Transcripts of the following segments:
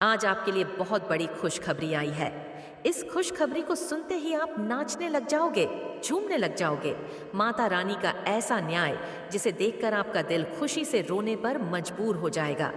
आज आपके लिए बहुत बड़ी खुशखबरी आई है। इस खुशखबरी को सुनते ही आप नाचने लग जाओगे, झूमने लग जाओगे। माता रानी का ऐसा न्याय जिसे देखकर आपका दिल खुशी से रोने पर मजबूर हो जाएगा।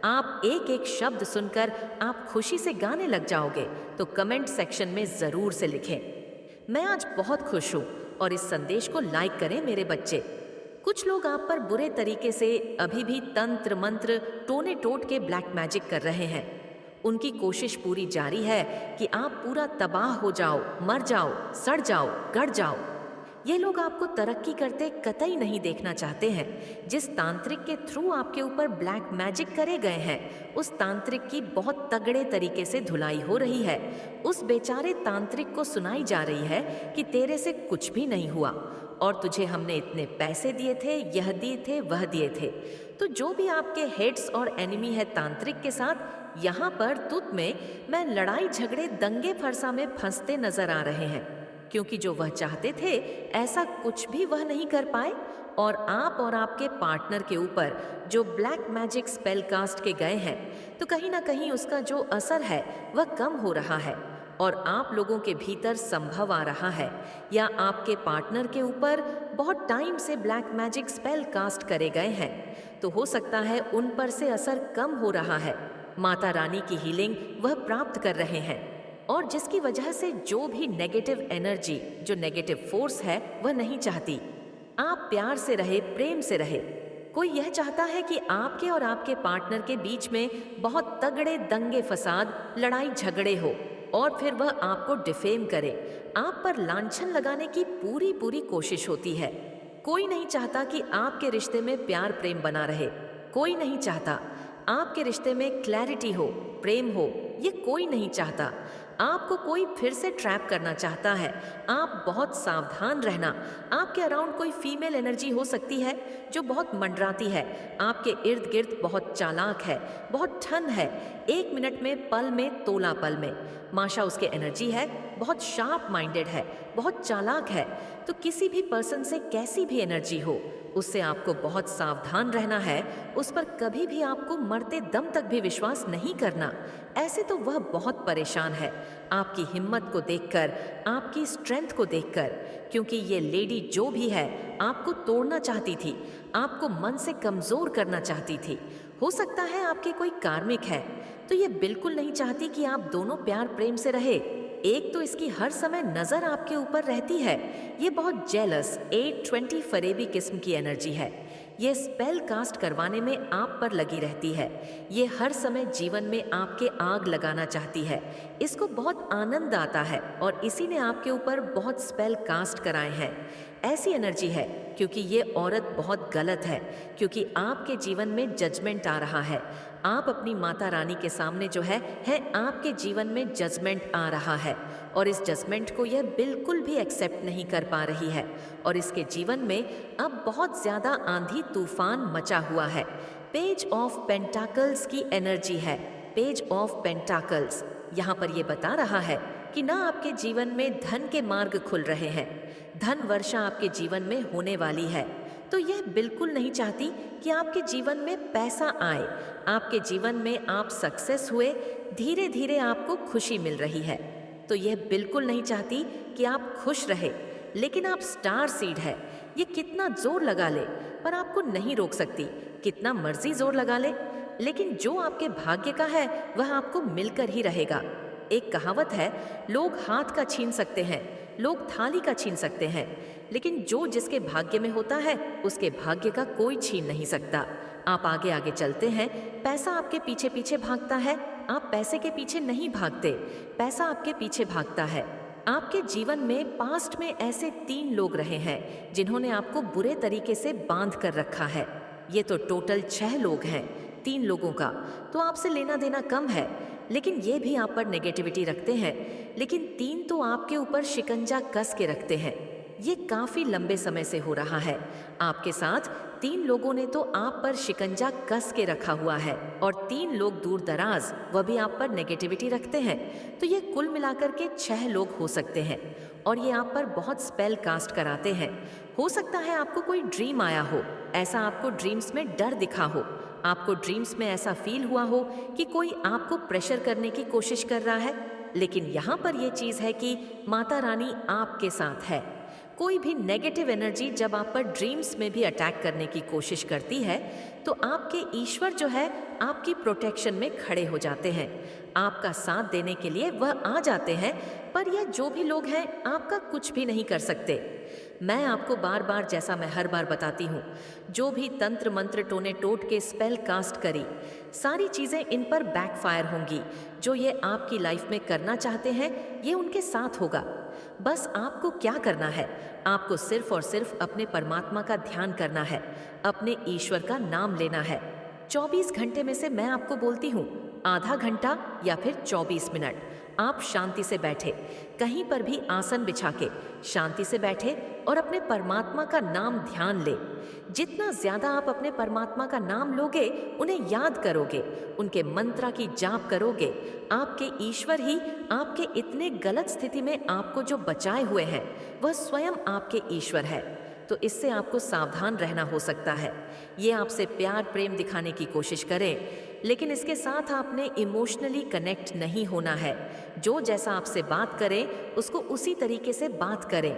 आप एक एक शब्द सुनकर आप खुशी से गाने लग जाओगे। तो कमेंट सेक्शन में जरूर से लिखें, मैं आज बहुत खुश हूँ, और इस संदेश को लाइक करें मेरे बच्चे। कुछ लोग आप पर बुरे तरीके से अभी भी तंत्र मंत्र टोने टोट के ब्लैक मैजिक कर रहे हैं। उनकी कोशिश पूरी जारी है कि आप पूरा तबाह हो जाओ, मर जाओ, सड़ जाओ, गड़ जाओ। ये लोग आपको तरक्की करते कतई नहीं देखना चाहते हैं। जिस तांत्रिक के थ्रू आपके ऊपर ब्लैक मैजिक करे गए हैं, उस तांत्रिक की बहुत तगड़े तरीके से धुलाई हो रही है। उस बेचारे तांत्रिक को सुनाई जा रही है कि तेरे से कुछ भी नहीं हुआ, और तुझे हमने इतने पैसे दिए थे, यह दिए थे, वह दिए थे। तो जो भी आपके हेड्स और एनिमी है तांत्रिक के साथ, यहाँ पर तुत में मैं लड़ाई झगड़े दंगे फरसा में फंसते नजर आ रहे हैं, क्योंकि जो वह चाहते थे ऐसा कुछ भी वह नहीं कर पाए। और आप और आपके पार्टनर के ऊपर जो ब्लैक मैजिक स्पेल कास्ट के गए हैं, तो कहीं ना कहीं उसका जो असर है वह कम हो रहा है, और आप लोगों के भीतर संभव आ रहा है, या आपके पार्टनर के ऊपर बहुत टाइम से ब्लैक मैजिक स्पेल कास्ट करे गए हैं, तो हो सकता है उन पर से असर कम हो रहा है। माता रानी की हीलिंग वह प्राप्त कर रहे हैं, और जिसकी वजह से जो भी नेगेटिव एनर्जी, जो नेगेटिव फोर्स है, वह नहीं चाहती आप प्यार से रहे, प्रेम से रहे। कोई यह चाहता है कि आपके और आपके पार्टनर के बीच में बहुत तगड़े दंगे फसाद, लड़ाई झगड़े हो, और फिर वह आपको डिफेम करे, आप पर लांछन लगाने की पूरी पूरी कोशिश होती है। कोई नहीं चाहता कि आपके रिश्ते में प्यार प्रेम बना रहे। कोई नहीं चाहता आपके रिश्ते में क्लैरिटी हो, प्रेम हो। ये कोई नहीं चाहता। आपको कोई फिर से ट्रैप करना चाहता है। आप बहुत सावधान रहना। आपके अराउंड कोई फीमेल एनर्जी हो सकती है जो बहुत मंडराती है, आपके इर्द गिर्द बहुत चालाक है, बहुत ठन है, 1 मिनट में, पल में, तोला पल में। माशा उसके एनर्जी है, बहुत शार्प माइंडेड है, बहुत चालाक है। तो किसी भी पर्सन से कैसी भी एनर्जी हो, उससे आपको बहुत सावधान रहना है। उस पर कभी भी आपको मरते दम तक भी विश्वास नहीं करना। ऐसे तो वह बहुत परेशान है आपकी हिम्मत को देखकर, आपकी स्ट्रेंथ को देखकर, क्योंकि ये लेडी जो भी है आपको तोड़ना चाहती थी, आपको मन से कमजोर करना चाहती थी। हो सकता है आपके कोई कार्मिक है, तो ये बिल्कुल नहीं चाहती कि आप दोनों प्यार प्रेम से रहे। एक तो इसकी हर समय नजर आपके ऊपर रहती है। ये बहुत जेलस 820 फरेबी किस्म की एनर्जी है। ये स्पेल कास्ट करवाने में आप पर लगी रहती है। ये हर समय जीवन में आपके आग लगाना चाहती है। इसको बहुत आनंद आता है, और इसी ने आपके ऊपर बहुत स्पेल कास्ट कराए हैं। ऐसी एनर्जी है क्योंकि ये औरत बहुत गलत है, क्योंकि आपके जीवन में जजमेंट आ रहा है। आप अपनी माता रानी के सामने जो है आपके जीवन में जजमेंट आ रहा है, और इस जजमेंट को यह बिल्कुल भी एक्सेप्ट नहीं कर पा रही है। और इसके जीवन में अब बहुत ज्यादा आंधी तूफान मचा हुआ है। पेज ऑफ पेंटाकल्स की एनर्जी है। पेज ऑफ पेंटाकल्स यहाँ पर यह बता रहा है कि ना आपके जीवन में धन के मार्ग खुल रहे हैं, धन वर्षा आपके जीवन में होने वाली है। तो यह बिल्कुल नहीं चाहती कि आपके जीवन में पैसा आए, आपके जीवन में आप सक्सेस हुए, धीरे धीरे आपको खुशी मिल रही है। तो यह बिल्कुल नहीं चाहती कि आप खुश रहे। लेकिन आप स्टार सीड है, ये कितना जोर लगा ले पर आपको नहीं रोक सकती, कितना मर्जी जोर लगा ले, लेकिन जो आपके भाग्य का है वह आपको मिलकर ही रहेगा। एक कहावत है, लोग हाथ का छीन सकते हैं, लोग थाली का छीन सकते हैं, लेकिन जो जिसके भाग्य में होता है उसके भाग्य का कोई छीन नहीं सकता। आप आगे आगे चलते हैं, पैसा आपके पीछे पीछे भागता है, आप पैसे के पीछे नहीं भागते, पैसा आपके पीछे भागता है। आपके जीवन में पास्ट में ऐसे 3 लोग रहे हैं जिन्होंने आपको बुरे तरीके से बांध कर रखा है। ये तो टोटल 6 लोग हैं। 3 लोगों का तो आपसे लेना देना कम है, लेकिन ये भी आप पर नेगेटिविटी रखते हैं। लेकिन 3 तो आपके ऊपर शिकंजा कस के रखते हैं। ये काफी लंबे समय से हो रहा है आपके साथ। 3 लोगों ने तो आप पर शिकंजा कस के रखा हुआ है, और 3 लोग दूर दराज, वह भी आप पर नेगेटिविटी रखते हैं। तो ये कुल मिलाकर के 6 लोग हो सकते हैं, और ये आप पर बहुत स्पेल कास्ट कराते हैं। हो सकता है आपको कोई ड्रीम आया हो, ऐसा आपको ड्रीम्स में डर दिखा हो, आपको ड्रीम्स में ऐसा फील हुआ हो कि कोई आपको प्रेशर करने की कोशिश कर रहा है, लेकिन यहाँ पर यह चीज़ है कि माता रानी आपके साथ है। कोई भी नेगेटिव एनर्जी जब आप पर ड्रीम्स में भी अटैक करने की कोशिश करती है, तो आपके ईश्वर जो है आपकी प्रोटेक्शन में खड़े हो जाते हैं, आपका साथ देने के लिए वह आ जाते हैं। पर यह जो भी लोग हैं आपका कुछ भी नहीं कर सकते। मैं आपको बार बार, जैसा मैं हर बार बताती हूँ, जो भी तंत्र मंत्र टोने टोट के स्पेल कास्ट करी, सारी चीज़ें इन पर बैकफायर होंगी। जो ये आपकी लाइफ में करना चाहते हैं ये उनके साथ होगा। बस आपको क्या करना है, आपको सिर्फ और सिर्फ अपने परमात्मा का ध्यान करना है, अपने ईश्वर का नाम लेना है। 24 घंटे में से मैं आपको बोलती हूँ, आधा घंटा या फिर 24 मिनट आप शांति से बैठे, कहीं पर भी आसन बिछा के शांति से बैठे और अपने परमात्मा का नाम ध्यान ले। जितना ज्यादा आप अपने परमात्मा का नाम लोगे, उन्हें याद करोगे, उनके मंत्रा की जाप करोगे, आपके ईश्वर ही आपके इतने गलत स्थिति में आपको जो बचाए हुए हैं वह स्वयं आपके ईश्वर है। तो इससे आपको सावधान रहना हो सकता है। ये आपसे प्यार प्रेम दिखाने की कोशिश करें, लेकिन इसके साथ आपने इमोशनली कनेक्ट नहीं होना है। जो जैसा आपसे बात करें उसको उसी तरीके से बात करें।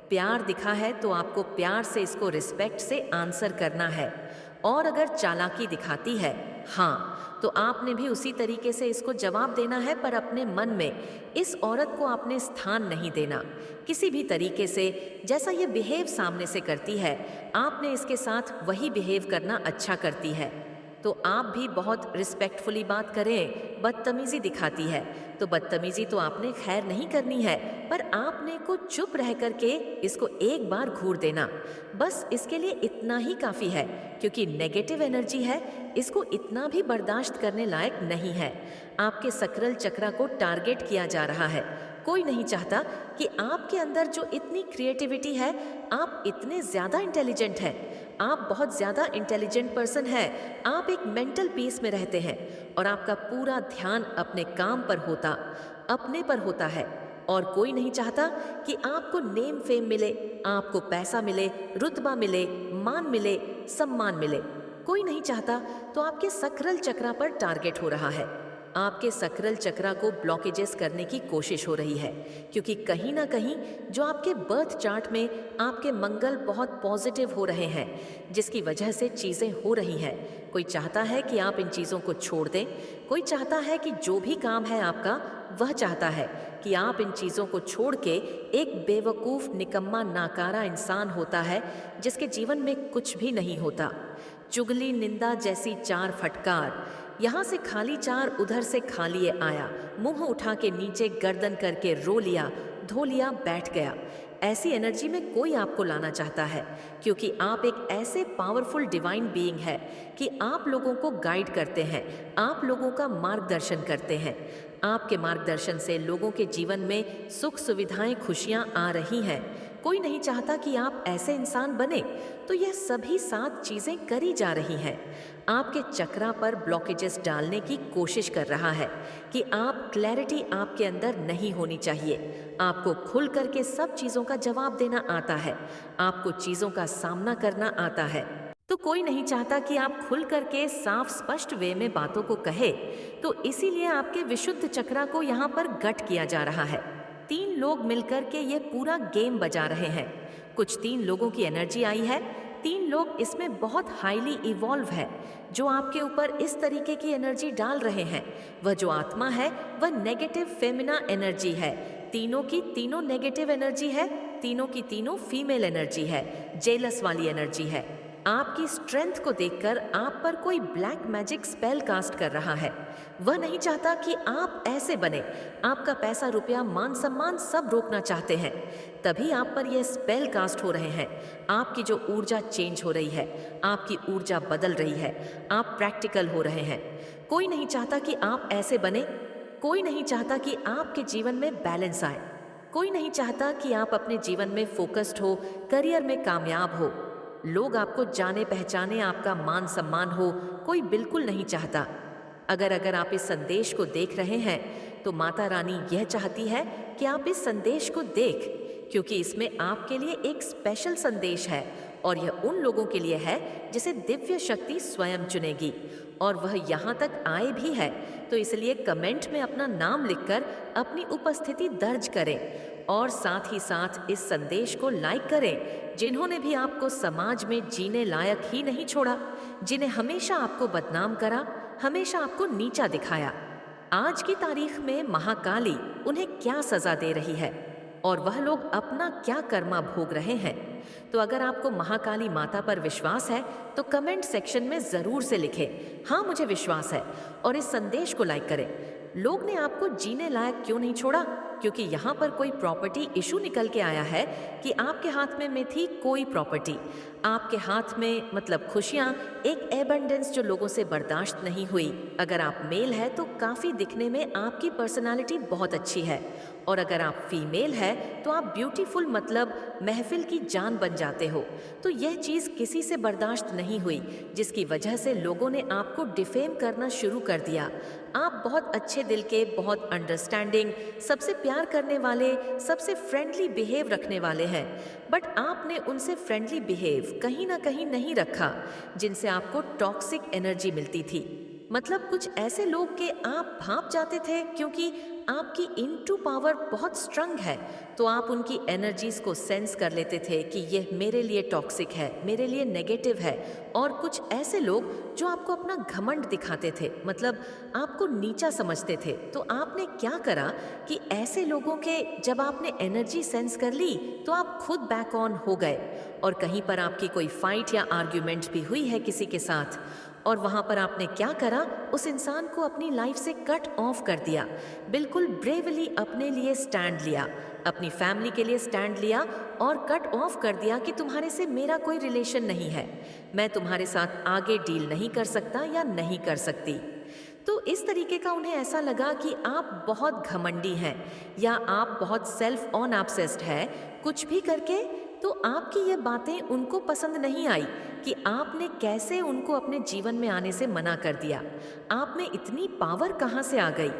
प्यार दिखा है तो आपको प्यार से इसको रिस्पेक्ट से आंसर करना है। और अगर चालाकी दिखाती है, हाँ, तो आपने भी उसी तरीके से इसको जवाब देना है, पर अपने मन में इस औरत को आपने स्थान नहीं देना। किसी भी तरीके से जैसा ये बिहेव सामने से करती है, आपने इसके साथ वही बिहेव करना अच्छा करती है। तो आप भी बहुत रिस्पेक्टफुली बात करें। बदतमीजी दिखाती है तो बदतमीजी तो आपने खैर नहीं करनी है, पर आपने को चुप रह करके इसको एक बार घूर देना। बस इसके लिए इतना ही काफ़ी है, क्योंकि नेगेटिव एनर्जी है, इसको इतना भी बर्दाश्त करने लायक नहीं है। आपके सकरल चक्रा को टारगेट किया जा रहा है। कोई नहीं चाहता कि आपके अंदर जो इतनी क्रिएटिविटी है, आप इतने ज़्यादा इंटेलिजेंट हैं, आप बहुत ज़्यादा इंटेलिजेंट पर्सन है, आप एक मेंटल पीस में रहते हैं और आपका पूरा ध्यान अपने काम पर होता, अपने पर होता है। और कोई नहीं चाहता कि आपको नेम फेम मिले, आपको पैसा मिले, रुतबा मिले, मान मिले, सम्मान मिले। कोई नहीं चाहता, तो आपके सकरल चक्रा पर टारगेट हो रहा है। आपके सकरल चक्रा को ब्लॉकेजेस करने की कोशिश हो रही है, क्योंकि कहीं ना कहीं जो आपके बर्थ चार्ट में आपके मंगल बहुत पॉजिटिव हो रहे हैं, जिसकी वजह से चीज़ें हो रही हैं। कोई चाहता है कि आप इन चीज़ों को छोड़ दें, कोई चाहता है कि जो भी काम है आपका, वह चाहता है कि आप इन चीज़ों को छोड़ के एक बेवकूफ़, निकम्मा, नाकारा इंसान होता है जिसके जीवन में कुछ भी नहीं होता। चुगली, निंदा जैसी चार फटकार, यहाँ से खाली चार, उधर से खाली ये आया, मुंह उठा के नीचे गर्दन करके रो लिया, धो लिया, बैठ गया। ऐसी एनर्जी में कोई आपको लाना चाहता है, क्योंकि आप एक ऐसे पावरफुल डिवाइन बीइंग है कि आप लोगों को गाइड करते हैं, आप लोगों का मार्गदर्शन करते हैं। आपके मार्गदर्शन से लोगों के जीवन में सुख सुविधाएं, खुशियां आ रही हैं। कोई नहीं चाहता कि आप ऐसे इंसान बने, तो यह सभी 7 चीज़ें करी जा रही हैं। आपके चक्रा पर ब्लॉकेजेस डालने की कोशिश कर रहा है कि आप क्लैरिटी आपके अंदर नहीं होनी चाहिए। आपको खुल करके सब चीज़ों का जवाब देना आता है, आपको चीज़ों का सामना करना आता है। तो कोई नहीं चाहता कि आप खुल करके साफ स्पष्ट वे में बातों को कहे, तो इसीलिए आपके विशुद्ध चक्रा को यहाँ पर गट किया जा रहा है। 3 लोग मिलकर के ये पूरा गेम बजा रहे हैं। कुछ 3 लोगों की एनर्जी आई है। 3 लोग इसमें बहुत हाईली इवॉल्व है, जो आपके ऊपर इस तरीके की एनर्जी डाल रहे हैं। वह जो आत्मा है वह नेगेटिव फेमिना एनर्जी है। तीनों की तीनों नेगेटिव एनर्जी है, तीनों की तीनों फीमेल एनर्जी है, जेलस वाली एनर्जी है। आपकी स्ट्रेंथ को देखकर आप पर कोई ब्लैक मैजिक स्पेल कास्ट कर रहा है। वह नहीं चाहता कि आप ऐसे बने। आपका पैसा, रुपया, मान सम्मान सब रोकना चाहते हैं, तभी आप पर यह स्पेल कास्ट हो रहे हैं। आपकी जो ऊर्जा चेंज हो रही है, आपकी ऊर्जा बदल रही है, आप प्रैक्टिकल हो रहे हैं। कोई नहीं चाहता कि आप ऐसे बने। कोई नहीं चाहता कि आपके जीवन में बैलेंस आए। कोई नहीं चाहता कि आप अपने जीवन में फोकस्ड हो, करियर में कामयाब हो, लोग आपको जाने पहचाने, आपका मान सम्मान हो। कोई बिल्कुल नहीं चाहता। अगर आप इस संदेश को देख रहे हैं, तो माता रानी यह चाहती है कि आप इस संदेश को देख, क्योंकि इसमें आपके लिए एक स्पेशल संदेश है और यह उन लोगों के लिए है जिसे दिव्य शक्ति स्वयं चुनेगी, और वह यहाँ तक आए भी है। तो इसलिए कमेंट में अपना नाम लिखकर अपनी उपस्थिति दर्ज करें और साथ ही साथ इस संदेश को लाइक करें जिन्होंने भी आपको समाज में जीने लायक ही नहीं छोड़ा, जिन्हें हमेशा आपको बदनाम करा, हमेशा आपको नीचा दिखाया। आज की तारीख में महाकाली उन्हें क्या सजा दे रही है और वह लोग अपना क्या कर्मा भोग रहे हैं। तो अगर आपको महाकाली माता पर विश्वास है तो कमेंट सेक्शन में जरूर से लिखें, हाँ मुझे विश्वास है, और इस संदेश को लाइक करें। लोग ने आपको जीने लायक क्यों नहीं छोड़ा? क्योंकि यहाँ पर कोई प्रॉपर्टी इशू निकल के आया है कि आपके हाथ में थी कोई प्रॉपर्टी, आपके हाथ में मतलब खुशियाँ, एक एबंडेंस जो लोगों से बर्दाश्त नहीं हुई। अगर आप मेल है तो काफ़ी दिखने में आपकी पर्सनालिटी बहुत अच्छी है, और अगर आप फीमेल है तो आप ब्यूटीफुल मतलब महफिल की जान बन जाते हो। तो यह चीज़ किसी से बर्दाश्त नहीं हुई, जिसकी वजह से लोगों ने आपको डिफेम करना शुरू कर दिया। आप बहुत अच्छे दिल के, बहुत अंडरस्टैंडिंग, सबसे प्यार करने वाले, सबसे फ्रेंडली बिहेव रखने वाले हैं, बट आपने उनसे फ्रेंडली बिहेव कहीं ना कहीं नहीं रखा जिनसे आपको टॉक्सिक एनर्जी मिलती थी। मतलब कुछ ऐसे लोग के आप भाप जाते थे, क्योंकि आपकी इनटू पावर बहुत स्ट्रंग है, तो आप उनकी एनर्जीज को सेंस कर लेते थे कि यह मेरे लिए टॉक्सिक है, मेरे लिए नेगेटिव है। और कुछ ऐसे लोग जो आपको अपना घमंड दिखाते थे, मतलब आपको नीचा समझते थे, तो आपने क्या करा कि ऐसे लोगों के जब आपने एनर्जी सेंस कर ली तो आप खुद बैक ऑन हो गए, और कहीं पर आपकी कोई फाइट या आर्ग्यूमेंट भी हुई है किसी के साथ, और वहाँ पर आपने क्या करा, उस इंसान को अपनी लाइफ से कट ऑफ कर दिया। बिल्कुल ब्रेवली अपने लिए स्टैंड लिया, अपनी फैमिली के लिए स्टैंड लिया, और कट ऑफ कर दिया कि तुम्हारे से मेरा कोई रिलेशन नहीं है, मैं तुम्हारे साथ आगे डील नहीं कर सकता या नहीं कर सकती। तो इस तरीके का उन्हें ऐसा लगा कि आप बहुत घमंडी हैं या आप बहुत सेल्फ ऑन ऑब्सेस्ड है कुछ भी करके। तो आपकी ये बातें उनको पसंद नहीं आई कि आपने कैसे उनको अपने जीवन में आने से मना कर दिया। आप में इतनी पावर कहाँ से आ गई?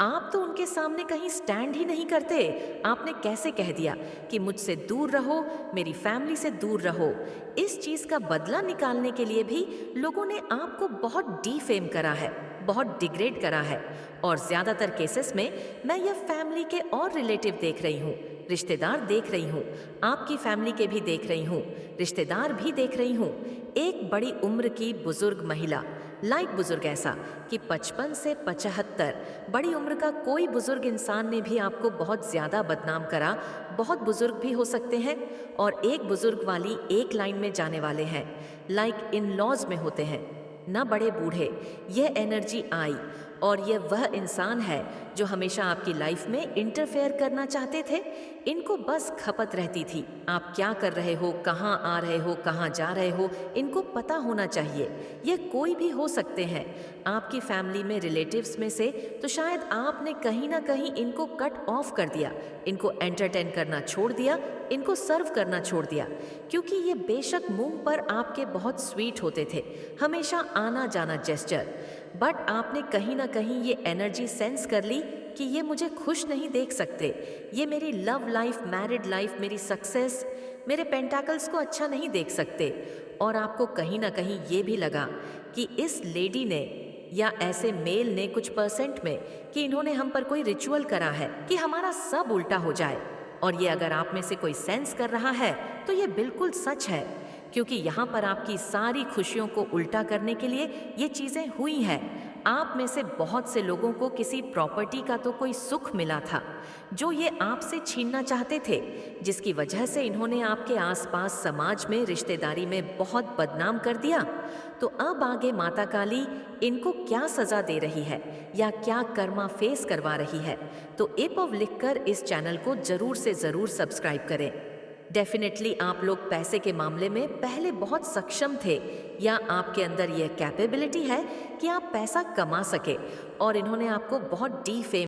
आप तो उनके सामने कहीं स्टैंड ही नहीं करते। आपने कैसे कह दिया कि मुझसे दूर रहो, मेरी फैमिली से दूर रहो। इस चीज़ का बदला निकालने के लिए भी लोगों ने आपको बहुत डीफेम करा है, बहुत डिग्रेड करा है, और ज़्यादातर केसेस में मैं यह फैमिली के और रिलेटिव देख रही हूँ, रिश्तेदार देख रही हूँ, आपकी फैमिली के भी देख रही हूँ, रिश्तेदार भी देख रही हूँ। एक बड़ी उम्र की बुजुर्ग महिला, लाइक बुजुर्ग ऐसा कि 55 से 75, बड़ी उम्र का कोई बुजुर्ग इंसान ने भी आपको बहुत ज़्यादा बदनाम करा। बहुत बुजुर्ग भी हो सकते हैं, और एक बुजुर्ग वाली एक लाइन में जाने वाले हैं, लाइक इन लॉज में होते हैं ना, बड़े बूढ़े। यह एनर्जी आई, और यह वह इंसान है जो हमेशा आपकी लाइफ में इंटरफेयर करना चाहते थे। इनको बस खपत रहती थी, आप क्या कर रहे हो, कहाँ आ रहे हो, कहाँ जा रहे हो, इनको पता होना चाहिए। यह कोई भी हो सकते हैं, आपकी फैमिली में रिलेटिव्स में से, तो शायद आपने कहीं ना कहीं इनको कट ऑफ कर दिया, इनको एंटरटेन करना छोड़ दिया, इनको सर्व करना छोड़ दिया, क्योंकि ये बेशक मुंह पर आपके बहुत स्वीट होते थे, हमेशा आना जाना जेस्चर, बट आपने कहीं ना कहीं ये एनर्जी सेंस कर ली कि ये मुझे खुश नहीं देख सकते, ये मेरी लव लाइफ, मैरिड लाइफ, मेरी सक्सेस, मेरे पेंटाकल्स को अच्छा नहीं देख सकते। और आपको कहीं ना कहीं ये भी लगा कि इस लेडी ने या ऐसे मेल ने कुछ परसेंट में कि इन्होंने हम पर कोई रिचुअल करा है कि हमारा सब उल्टा हो जाए। और ये अगर आप में से कोई सेंस कर रहा है तो ये बिल्कुल सच है, क्योंकि यहाँ पर आपकी सारी खुशियों को उल्टा करने के लिए ये चीज़ें हुई हैं। आप में से बहुत से लोगों को किसी प्रॉपर्टी का तो कोई सुख मिला था जो ये आपसे छीनना चाहते थे, जिसकी वजह से इन्होंने आपके आसपास समाज में, रिश्तेदारी में बहुत बदनाम कर दिया। तो अब आगे माता काली इनको क्या सज़ा दे रही है या क्या कर्मा फेस करवा रही है, तो एपव लिखकर इस चैनल को ज़रूर से ज़रूर सब्सक्राइब करें। डेफिनेटली आप लोग पैसे के मामले में पहले बहुत सक्षम थे, या आपके अंदर यह कैपेबिलिटी है कि आप पैसा कमा सके, और इन्होंने आपको बहुत डी फेम